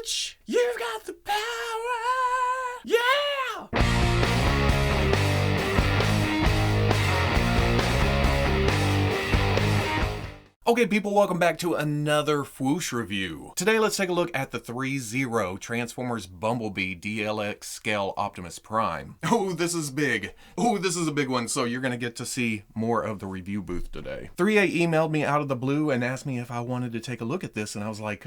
touch. You've got the power. Yeah! Okay people, welcome back to another Fwoosh review. Today let's take a look at the ThreeZero Transformers Bumblebee DLX Optimus Prime. Oh, this is big. Oh, this is a big one, so you're gonna get to see more of the review booth today. 3A emailed me out of the blue and asked me if I wanted to take a look at this, and I was like,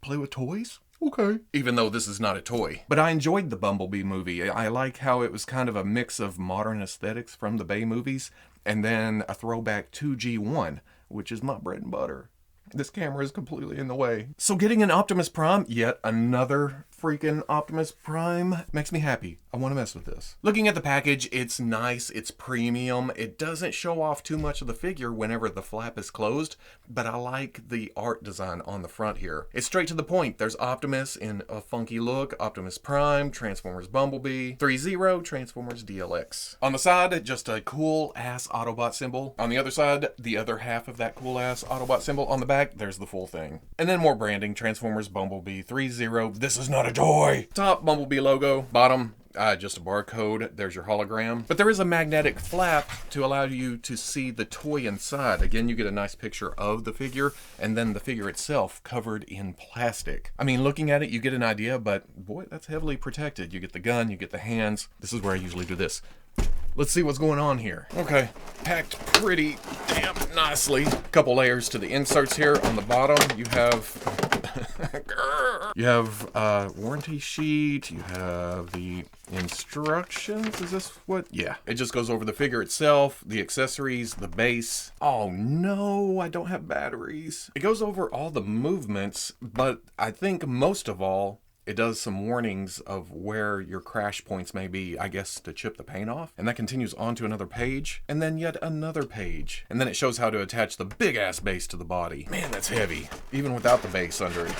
play with toys? Okay. Even though this is not a toy. But I enjoyed the Bumblebee movie. I like how it was kind of a mix of modern aesthetics from the Bay movies, and then a throwback to G1, which is my bread and butter. This camera is completely in the way. So getting an Optimus Prime, yet another freaking Optimus Prime, makes me happy. I want to mess with this. Looking at the package, it's nice, it's premium. It doesn't show off too much of the figure whenever the flap is closed, but I like the art design on the front here. It's straight to the point. There's Optimus in a funky look, Optimus Prime, Transformers Bumblebee, ThreeZero, Transformers DLX. On the side, just a cool ass Autobot symbol. On the other side, the other half of that cool ass Autobot symbol. On the back, there's the full thing. And then more branding, Transformers Bumblebee, ThreeZero, this is not a toy. Top, Bumblebee logo. Bottom, just a barcode. There's your hologram. But there is a magnetic flap to allow you to see the toy inside. Again, you get a nice picture of the figure, and then the figure itself covered in plastic. I mean, looking at it, you get an idea, but boy, that's heavily protected. You get the gun, you get the hands. This is where I usually do this. Let's see what's going on here. Okay, packed pretty damn nicely. Couple layers to the inserts here. On the bottom, you have warranty sheet. You have the instructions. Is this what? Yeah. It just goes over the figure itself, the accessories, the base. Oh no, I don't have batteries. It goes over all the movements, but I think most of all, it does some warnings of where your crash points may be, I guess, to chip the paint off. And that continues on to another page, and then yet another page. And then it shows how to attach the big-ass base to the body. Man, that's heavy, even without the base under it.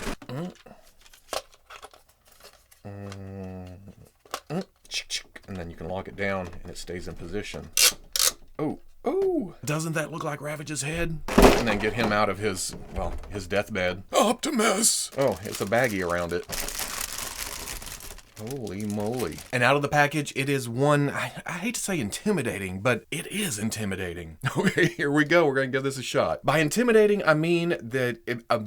And then you can lock it down, and it stays in position. Oh. Oh, doesn't that look like Ravage's head? And then get him out of his, well, his deathbed. Optimus! Oh, it's a baggie around it. Holy moly. And out of the package, it is one, I hate to say intimidating, but it is intimidating. Okay, here we go. We're going to give this a shot. By intimidating, I mean that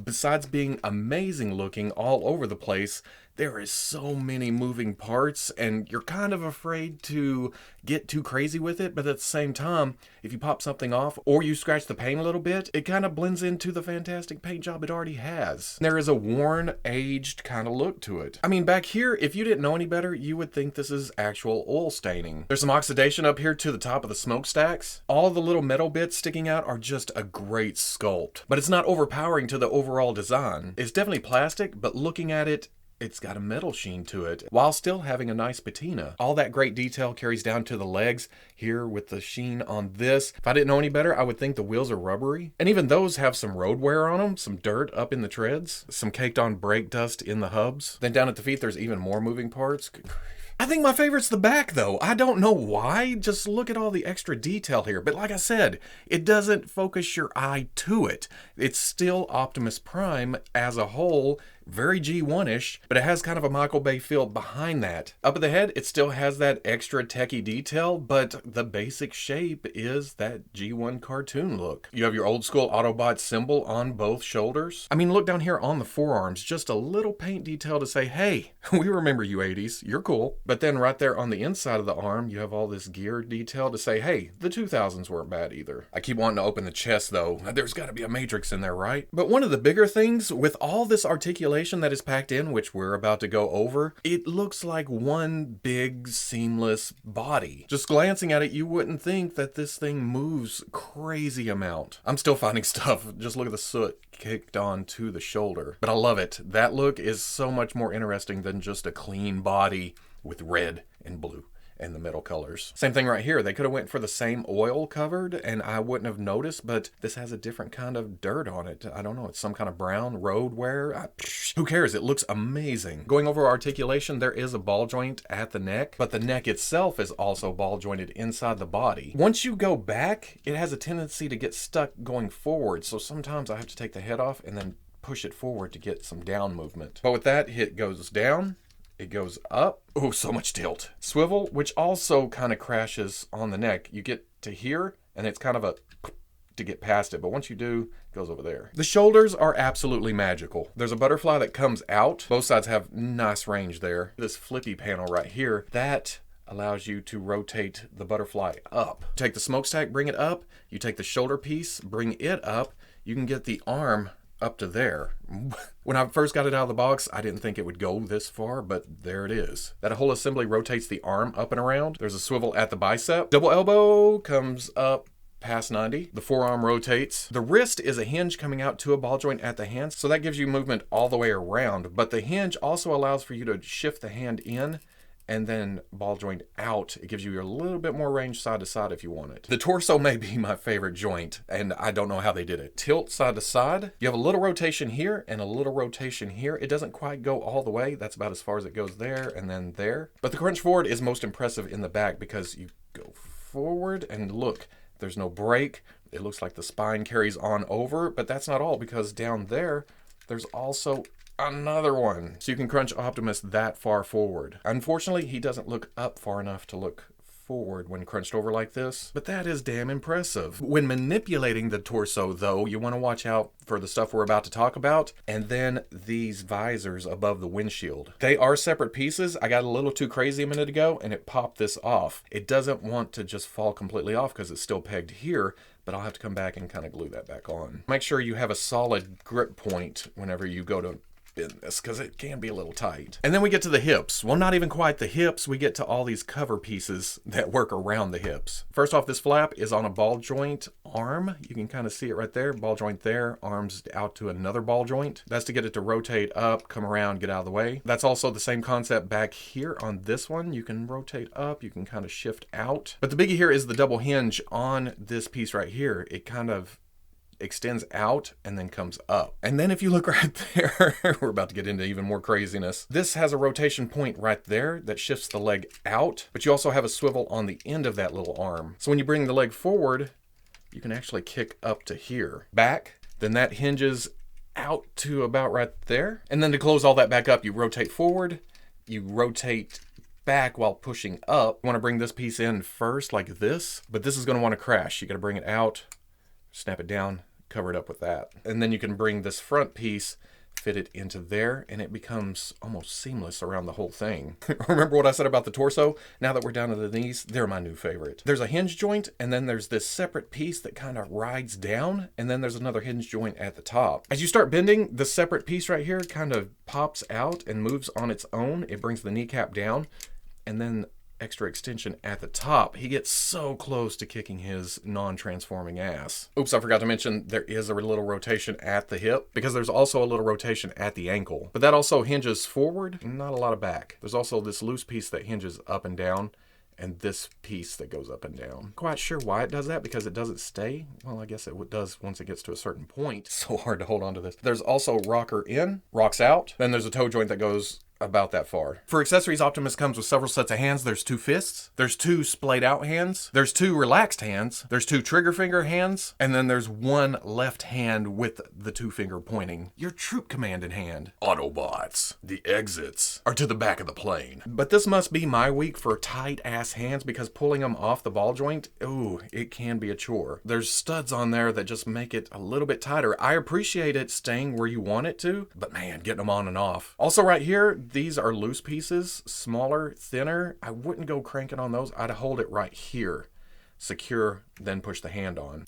besides being amazing looking all over the place, there is so many moving parts, and you're kind of afraid to get too crazy with it, but at the same time, if you pop something off or you scratch the paint a little bit, it kind of blends into the fantastic paint job it already has. There is a worn, aged kind of look to it. I mean, back here, if you didn't know any better, you would think this is actual oil staining. There's some oxidation up here to the top of the smokestacks. All the little metal bits sticking out are just a great sculpt, but it's not overpowering to the overall design. It's definitely plastic, but looking at it, it's got a metal sheen to it, while still having a nice patina. All that great detail carries down to the legs here with the sheen on this. If I didn't know any better, I would think the wheels are rubbery. And even those have some road wear on them, some dirt up in the treads, some caked on brake dust in the hubs. Then down at the feet, there's even more moving parts. I think my favorite's the back though. I don't know why, just look at all the extra detail here. But like I said, it doesn't focus your eye to it. It's still Optimus Prime as a whole, very G1-ish, but it has kind of a Michael Bay feel behind that. Up at the head, it still has that extra techie detail, but the basic shape is that G1 cartoon look. You have your old school Autobot symbol on both shoulders. I mean, look down here on the forearms, just a little paint detail to say, hey, we remember you 80s, you're cool. But then right there on the inside of the arm, you have all this gear detail to say, hey, the 2000s weren't bad either. I keep wanting to open the chest though. There's gotta be a matrix in there, right? But one of the bigger things with all this articulation that is packed in, which we're about to go over, it looks like one big seamless body. Just glancing at it, you wouldn't think that this thing moves crazy amount. I'm still finding stuff. Just look at the soot kicked onto the shoulder. But I love it. That look is so much more interesting than just a clean body with red and blue and the metal colors. Same thing right here. They could have went for the same oil covered and I wouldn't have noticed, but this has a different kind of dirt on it. I don't know. It's some kind of brown road wear. Who cares? It looks amazing. Going over articulation, there is a ball joint at the neck, but the neck itself is also ball jointed inside the body. Once you go back, it has a tendency to get stuck going forward. So sometimes I have to take the head off and then push it forward to get some down movement. But with that, it goes down, it goes up. Oh, so much tilt. Swivel, which also kind of crashes on the neck. You get to here, and it's kind of a to get past it, but once you do, it goes over there. The shoulders are absolutely magical. There's a butterfly that comes out. Both sides have nice range there. This flippy panel right here, that allows you to rotate the butterfly up. Take the smokestack, bring it up. You take the shoulder piece, bring it up. You can get the arm up to there. When I first got it out of the box, I didn't think it would go this far, but there it is. That whole assembly rotates the arm up and around. There's a swivel at the bicep. Double elbow comes up past 90. The forearm rotates. The wrist is a hinge coming out to a ball joint at the hand, so that gives you movement all the way around, but the hinge also allows for you to shift the hand in and then ball joint out. It gives you a little bit more range side to side if you want it. The torso may be my favorite joint, and I don't know how they did it. Tilt side to side. You have a little rotation here and a little rotation here. It doesn't quite go all the way. That's about as far as it goes there and then there. But the crunch forward is most impressive in the back because you go forward and look, there's no break. It looks like the spine carries on over, but that's not all because down there, there's also another one. So you can crunch Optimus that far forward. Unfortunately, he doesn't look up far enough to look forward when crunched over like this, but that is damn impressive. When manipulating the torso though, you want to watch out for the stuff we're about to talk about, and then these visors above the windshield. They are separate pieces. I got a little too crazy a minute ago and it popped this off. It doesn't want to just fall completely off because it's still pegged here, but I'll have to come back and kind of glue that back on. Make sure you have a solid grip point whenever you go to bend this because it can be a little tight. And then we get to the hips. Well, not even quite the hips. We get to all these cover pieces that work around the hips. First off, this flap is on a ball joint arm. You can kind of see it right there. Ball joint there, arms out to another ball joint. That's to get it to rotate up, come around, get out of the way. That's also the same concept back here on this one. You can rotate up, you can kind of shift out. But the biggie here is the double hinge on this piece right here. It kind of extends out and then comes up. And then if you look right there, we're about to get into even more craziness. This has a rotation point right there that shifts the leg out, but you also have a swivel on the end of that little arm. So when you bring the leg forward, you can actually kick up to here. Back, then that hinges out to about right there. And then to close all that back up, you rotate forward, you rotate back while pushing up. You want to bring this piece in first like this, but this is going to want to crash. You got to bring it out, snap it down, cover it up with that. And then you can bring this front piece, fit it into there, and it becomes almost seamless around the whole thing. Remember what I said about the torso? Now that we're down to the knees, they're my new favorite. There's a hinge joint, and then there's this separate piece that kind of rides down, and then there's another hinge joint at the top. As you start bending, the separate piece right here kind of pops out and moves on its own. It brings the kneecap down, and then extra extension at the top. He gets so close to kicking his non-transforming ass. Oops, I forgot to mention there is a little rotation at the hip because there's also a little rotation at the ankle. But that also hinges forward, not a lot of back. There's also this loose piece that hinges up and down and this piece that goes up and down. Quite sure why it does that because it doesn't stay. Well, I guess it does once it gets to a certain point. So hard to hold on to this. There's also rocker in, rocks out. Then there's a toe joint that goes about that far. For accessories, Optimus comes with several sets of hands. There's 2 fists, there's 2 splayed out hands, there's 2 relaxed hands, there's 2 trigger finger hands, and then there's 1 left hand with the 2 finger pointing. Your troop command in hand. Autobots, the exits are to the back of the plane. But this must be my week for tight ass hands because pulling them off the ball joint, ooh, it can be a chore. There's studs on there that just make it a little bit tighter. I appreciate it staying where you want it to, but man, getting them on and off. Also right here, these are loose pieces, smaller, thinner. I wouldn't go cranking on those. I'd hold it right here, secure, then push the hand on.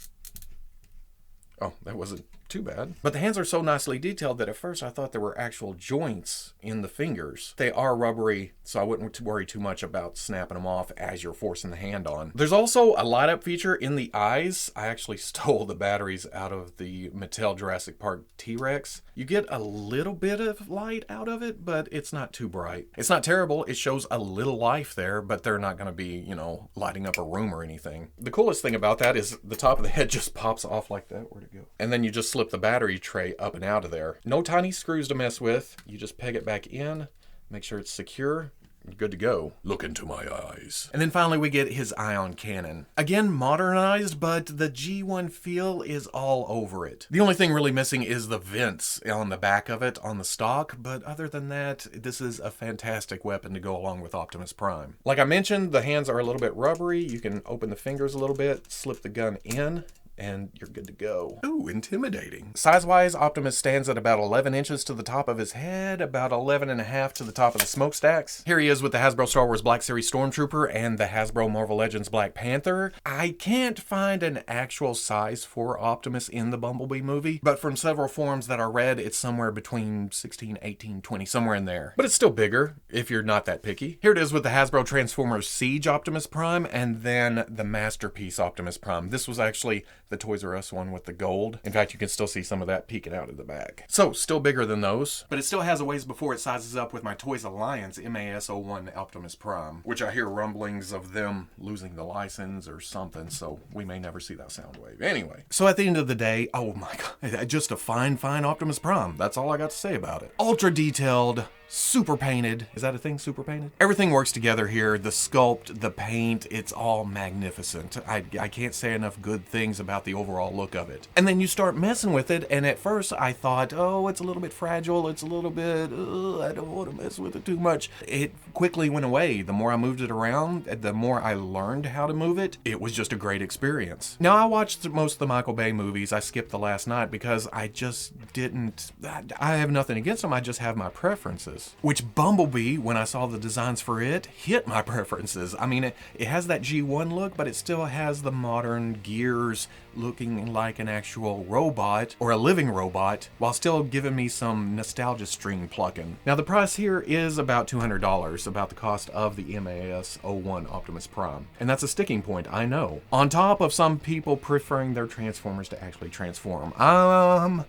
Oh, that wasn't too bad. But the hands are so nicely detailed that at first I thought there were actual joints in the fingers. They are rubbery, so I wouldn't worry too much about snapping them off as you're forcing the hand on. There's also a light up feature in the eyes. I actually stole the batteries out of the Mattel Jurassic Park T-Rex. You get a little bit of light out of it, but it's not too bright. It's not terrible. It shows a little life there, but they're not going to be, you know, lighting up a room or anything. The coolest thing about that is the top of the head just pops off like that. Where'd it go? And then you just slip the battery tray up and out of there. No tiny screws to mess with. You just peg it back in, make sure it's secure, Good to go. Look into my eyes. And then finally we get his ion cannon. Again, modernized, but the G1 feel is all over it. The only thing really missing is the vents on the back of it on the stock, but other than that, this is a fantastic weapon to go along with Optimus Prime. Like I mentioned, the hands are a little bit rubbery. You can open the fingers a little bit, slip the gun in, and you're good to go. Ooh, intimidating. Size-wise, Optimus stands at about 11 inches to the top of his head, about 11.5 to the top of the smokestacks. Here he is with the Hasbro Star Wars Black Series Stormtrooper and the Hasbro Marvel Legends Black Panther. I can't find an actual size for Optimus in the Bumblebee movie, but from several forums that I read, it's somewhere between 16, 18, 20, somewhere in there. But it's still bigger, if you're not that picky. Here it is with the Hasbro Transformers Siege Optimus Prime, and then the Masterpiece Optimus Prime. This was actually the Toys R Us one with the gold. In fact, you can still see some of that peeking out of the back. So, still bigger than those, but it still has a ways before it sizes up with my Toys Alliance MAS-01 Optimus Prime, which I hear rumblings of them losing the license or something, so we may never see that sound wave. Anyway, so at the end of the day, oh my god, just a fine Optimus Prime. That's all I got to say about it. Ultra detailed, super painted. Is that a thing, super painted? Everything works together here. The sculpt, the paint, it's all magnificent. I can't say enough good things about the overall look of it. And then you start messing with it, and at first I thought, oh, it's a little bit fragile, it's a little bit, I don't want to mess with it too much. It quickly went away. The more I moved it around, the more I learned how to move it. It was just a great experience. Now, I watched most of the Michael Bay movies. I skipped the last night because I just didn't, I have nothing against them, I just have my preferences. Which Bumblebee, when I saw the designs for it, hit my preferences. I mean, it has that G1 look, but it still has the modern gears looking like an actual robot, or a living robot, while still giving me some nostalgia string plucking. Now, the price here is about $200, about the cost of the MAS-01 Optimus Prime. And that's a sticking point, I know. On top of some people preferring their Transformers to actually transform. I'm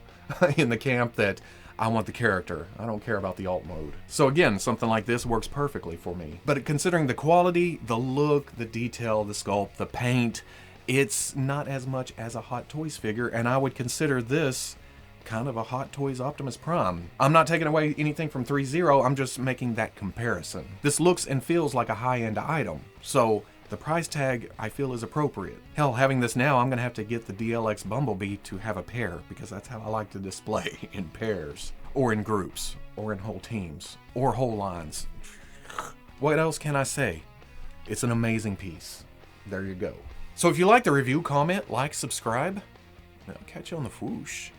in the camp that I want the character. I don't care about the alt mode. So again, something like this works perfectly for me. But considering the quality, the look, the detail, the sculpt, the paint, it's not as much as a Hot Toys figure, and I would consider this kind of a Hot Toys Optimus Prime. I'm not taking away anything from ThreeZero, I'm just making that comparison. This looks and feels like a high-end item, so the price tag, I feel, is appropriate. Hell, having this now, I'm gonna have to get the DLX Bumblebee to have a pair, because that's how I like to display, in pairs, or in groups, or in whole teams, or whole lines. What else can I say? It's an amazing piece. There you go. So if you like the review, comment, like, subscribe, and I'll catch you on the Fwoosh.